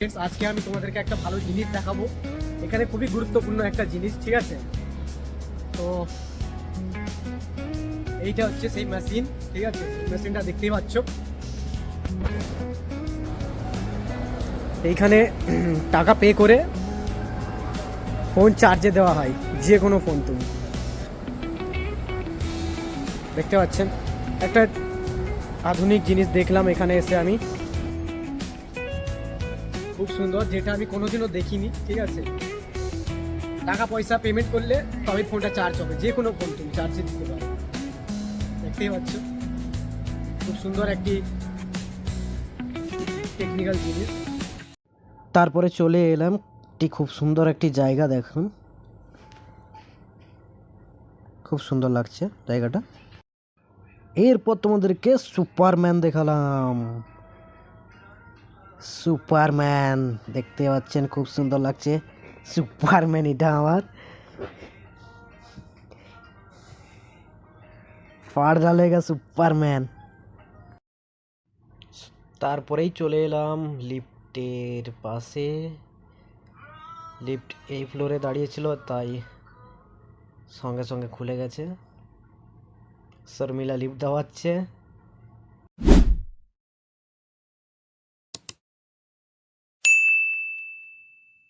আজকে আমি তোমাদেরকে একটা ভালো জিনিস দেখাবো। এখানে খুবই গুরুত্বপূর্ণ একটা জিনিস, ঠিক আছে? তো এইটা হচ্ছে সেই মেশিন, ঠিক আছে? মেশিনটা দেখতেই পাচ্ছ। এইখানে টাকা পে করে ফোন চার্জে দেওয়া হয়, যে কোনো ফোন। তুমি দেখতে পাচ্ছেন একটা আধুনিক জিনিস দেখলাম এখানে এসে আমি, খুব সুন্দর, যেটা আমি কোনোদিনও দেখিনি, ঠিক আছে? টাকা পয়সা পেমেন্ট করলে তবে ফোনটা চার্জ হবে, যে কোনো ফোন তুমি চার্জে দিতে পারো। দেখতেই পাচ্ছ, খুব সুন্দর একটি টেকনিক্যাল জিনিস। তারপরে চলে এলাম একটি খুব সুন্দর একটি জায়গা। দেখুন, খুব সুন্দর লাগছে জায়গাটা। এরপর তোমাদেরকে সুপারম্যান দেখালাম। সুপারম্যান দেখতে পাচ্ছেন, খুব সুন্দর লাগছে সুপারম্যান। এটা আমার ফাড় ডালেগা সুপারম্যান। তারপরেই চলে এলাম লিফটের পাশে। লিফট এই ফ্লোরে দাঁড়িয়েছিল, তাই সঙ্গে সঙ্গে খুলে গেছে। শর্মিলা লিফট দেওয়াচ্ছে।